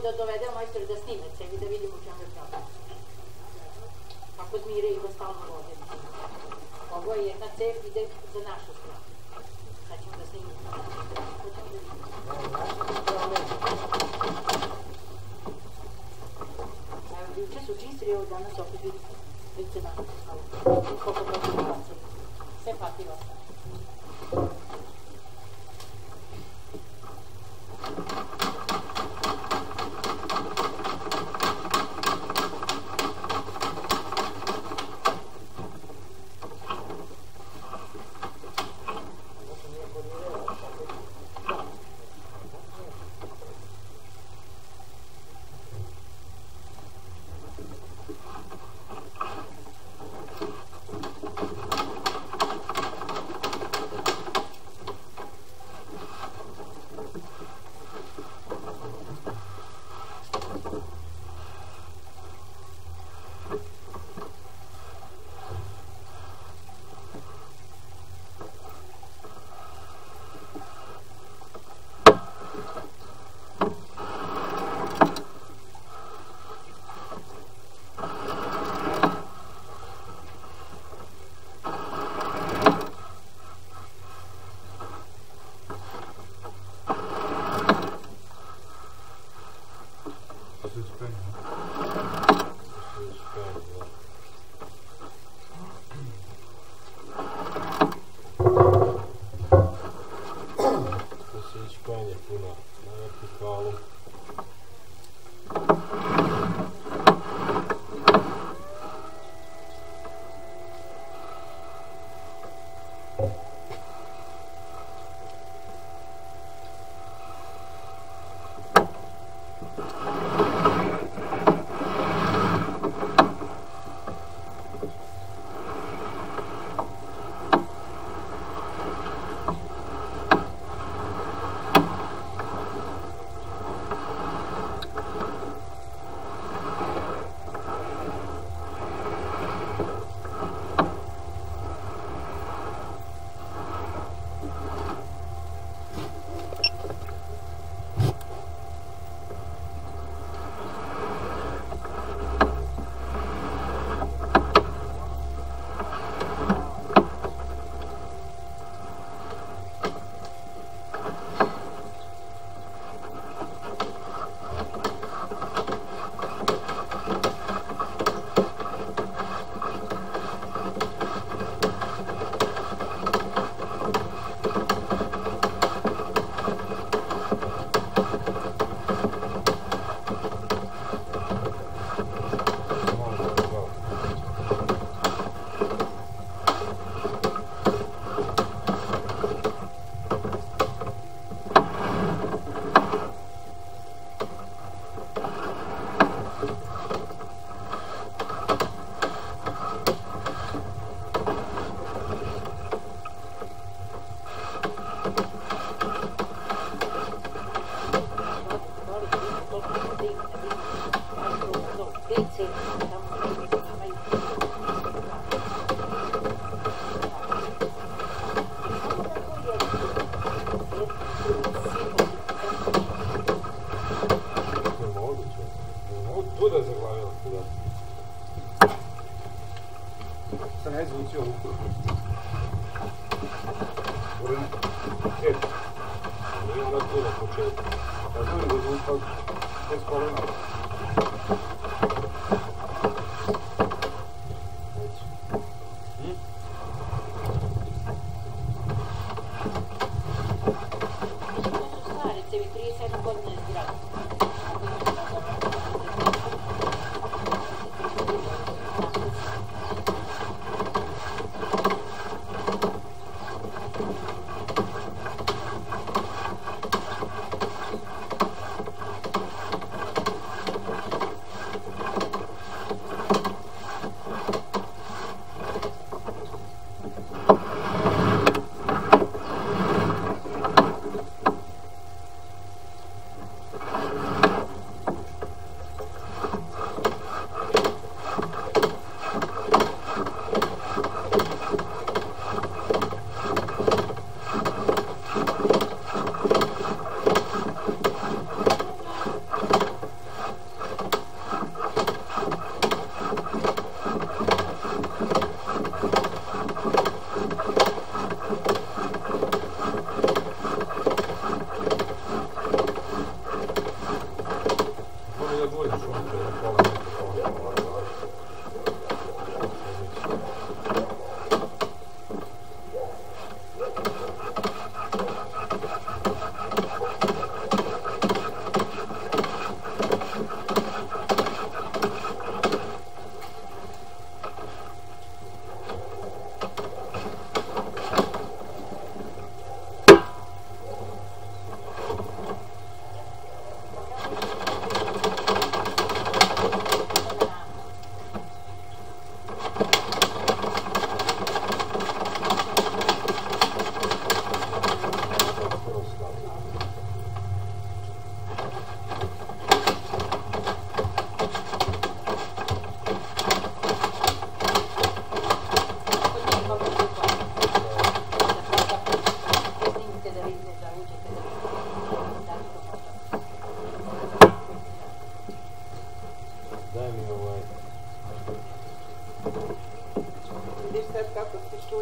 da dovedemo majstori da snime cevi, da vidimo u čemu je problem. Ako zmire i go stalno vode. Ovo je jedna cev, ide za našu stranu. Sad ćemo da snimimo. To ćemo da vidimo. Evo, juče su čistili, evo danas opet vidite. Vidite na koliko protiv sve pativa stavimo.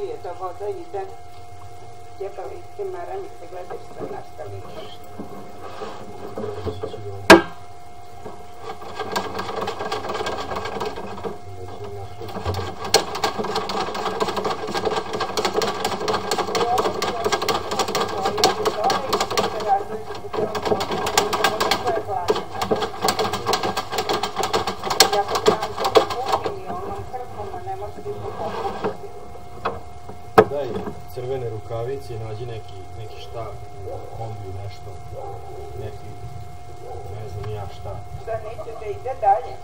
čuje da voda ide. Ljepavitke maramice, gledaj što nastali. Daj crvene rukavice i nađi neki štap u kombiju, nešto, neki, ne znam ja šta. Šta neće da ide dalje?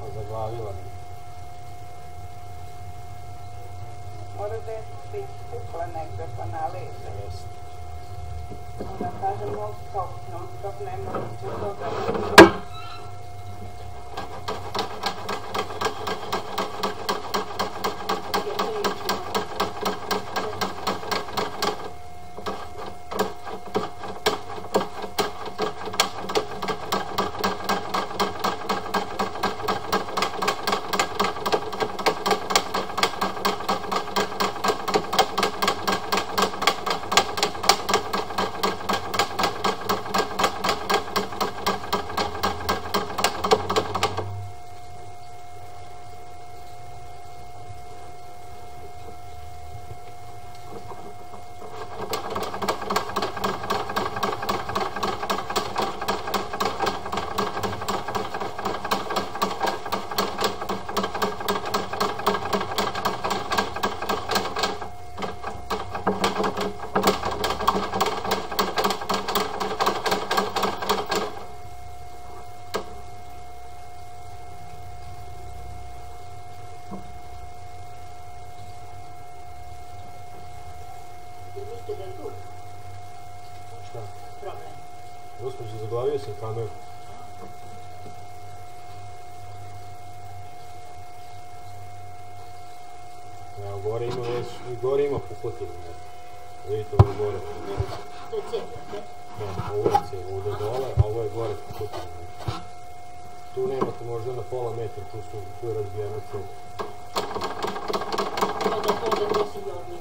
A zaglavila me. Mora da je pukla negde pa naleže. Jeste. Onda kažem non stop ne mora će toga ne. Šta? Problem. Gospođo, zaglavio sam kameru. Evo, gore ima pukotine. Vidite ovo gore. To je cijepio, ne? Ne, ovo je cijepio, ovdje dole, a ovo je gore pukotine. Tu nemate možda na pola metra, tu je razbijena cijepio. Onda to si i odliv.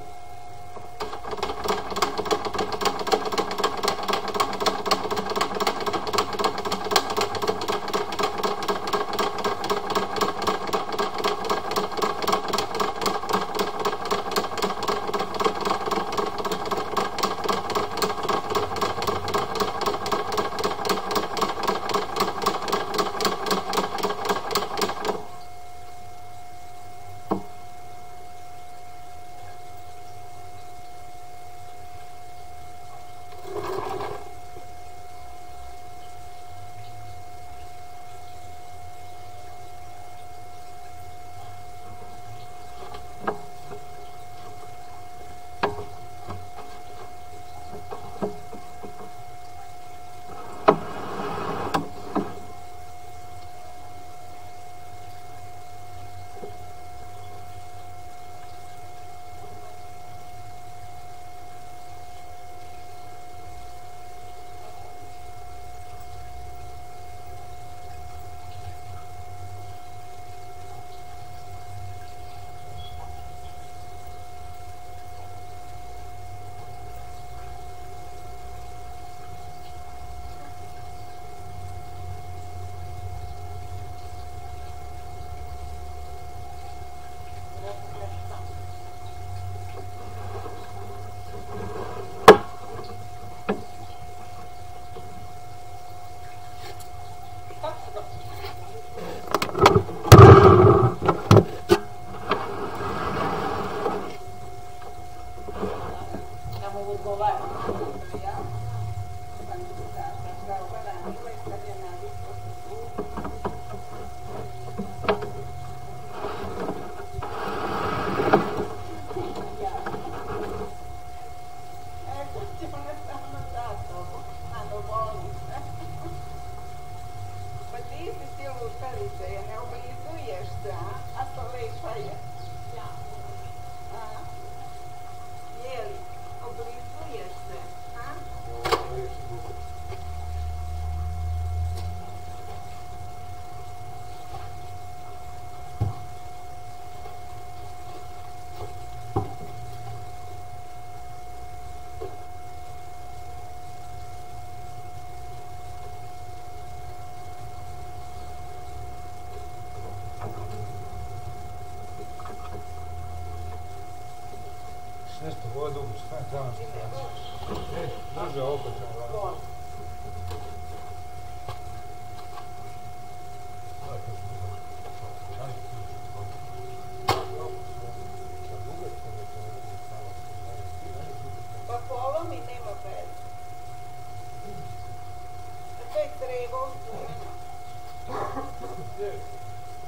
cevo,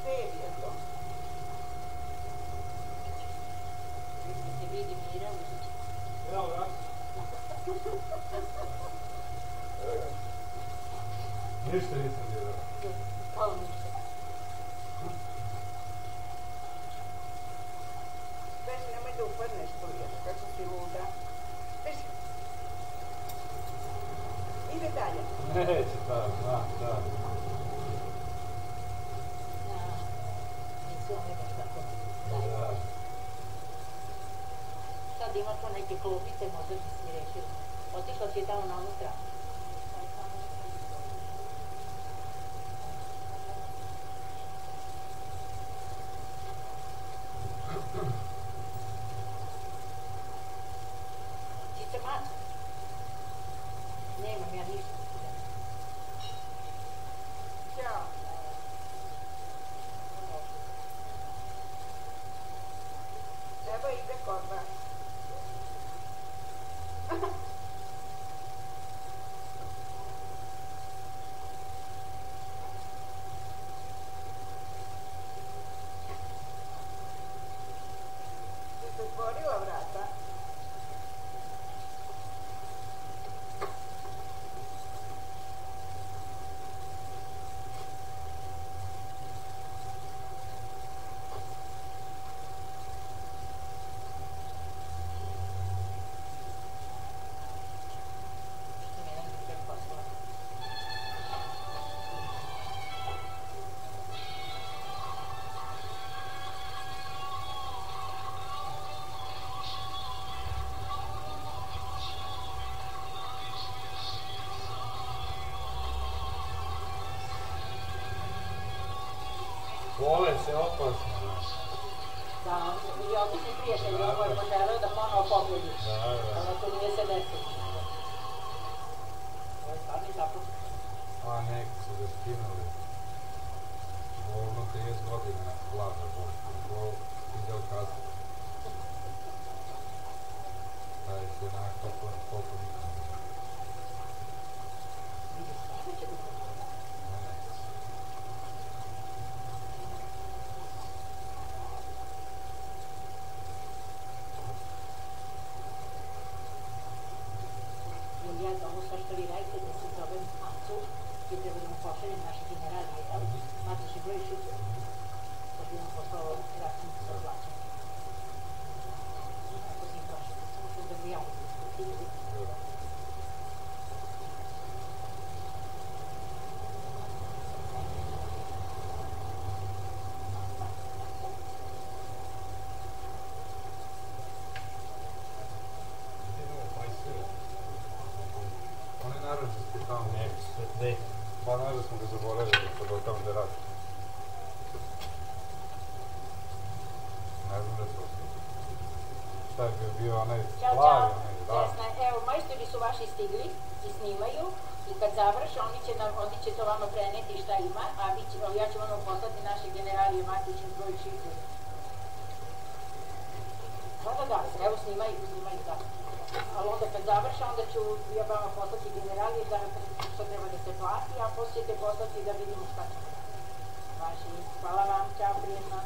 cev je to. Se vidi Mira, užiće. Evo ga. Ništa nisam gledao. Kao ništa. Već nemoj da upadneš tu, jer kako si luda. Već. Ide dalje. Neće tako, da. Nisu one baš tako daju. Da. Sad ima to neke klopice, možda bi si rešio. Otišla si je tamo na onu stranu. Čice mačka? Nemam ja ništa. Ćao. Evo ide kod vas. Ti se otvorila vrata? Što mi je jedan sve posla. Vole se opasno. Da, i otišli prijatelji, ovo je poželeo da ponovo pobjedi. Da. Ali to nije se desilo. Ovo je stvarno zapušten. A neki su ga skinuli. Ovno 30 godina vlada Boško. Ovo Fidel Castro. Taj se nakopao koliko nikad. Vidiš, stvarno će biti. Ja za ovo sve što vi radite da se zovem Acu i treba da mu pošaljem naše generalije, jel? Matiš i broji šutu. Da bi vam poslao račun sa oblačenjem. Ako si im prošao, samo što da bi javili. Oni naravno su tamo neki. Pa naravno smo ga zaboravili pa do tamo da radi. Ne znam da to sve. Šta je bio onaj Ćao, plavi, čao. onaj da. Jasna, evo, majstori su vaši stigli i snimaju i kad završe, oni će to vama preneti šta ima, a ja ću vam poslati naše generalije Matićin broj šifru. Da, evo snimaju, da. Ali onda kad završe, onda ću ja vama poslati generalije da što treba da se plati, a posle ćete poslati da vidimo šta ćemo da. Vaši, hvala vam, čao, prijetno.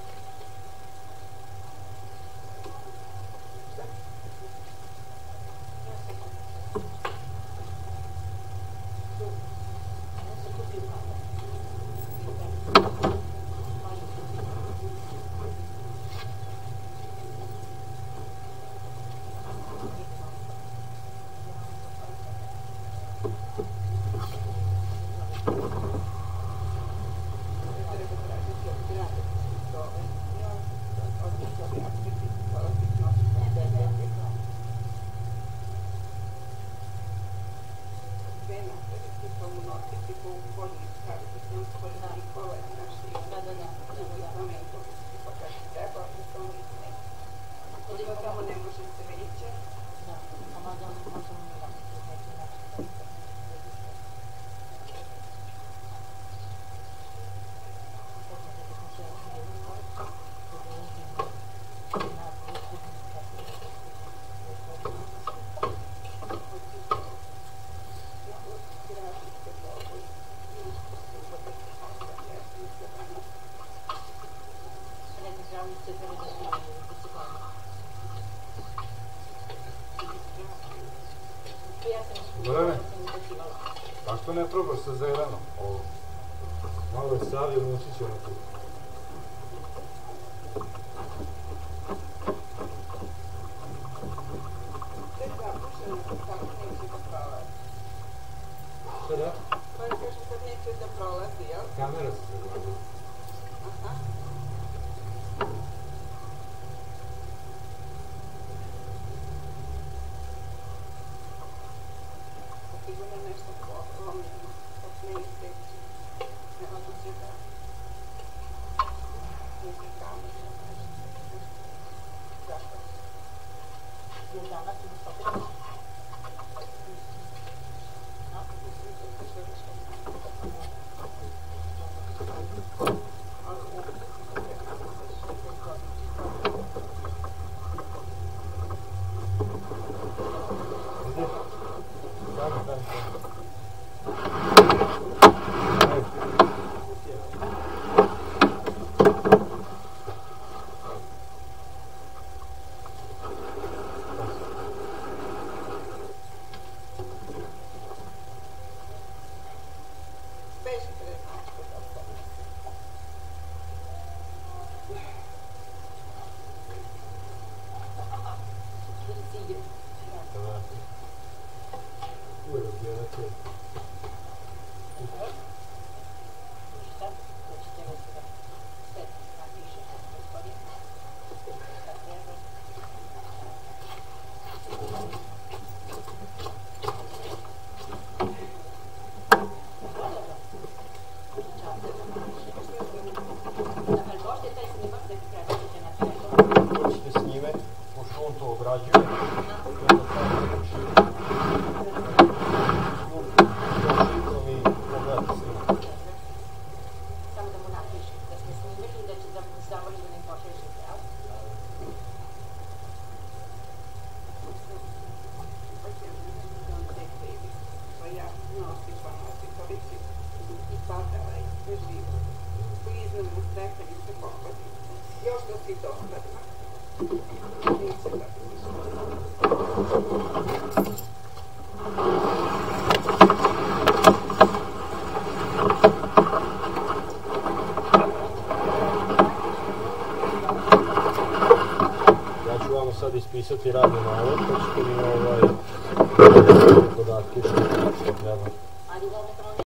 treba sa zelenom. Malo je savio, noći ćemo tu. Sve zapušeno, tako neće da prolazi. Šta da? Pa kaže sad neće da prolazi, jel? Kamera se zaglavila. Aha. Sigurno nešto polomljeno, dok ne isteći. Ne mogu se da neki kamen, nešto. Zašto? Još danas ili stopiti? Sad ispisati radni nalog, pa ćete mi podatke što treba.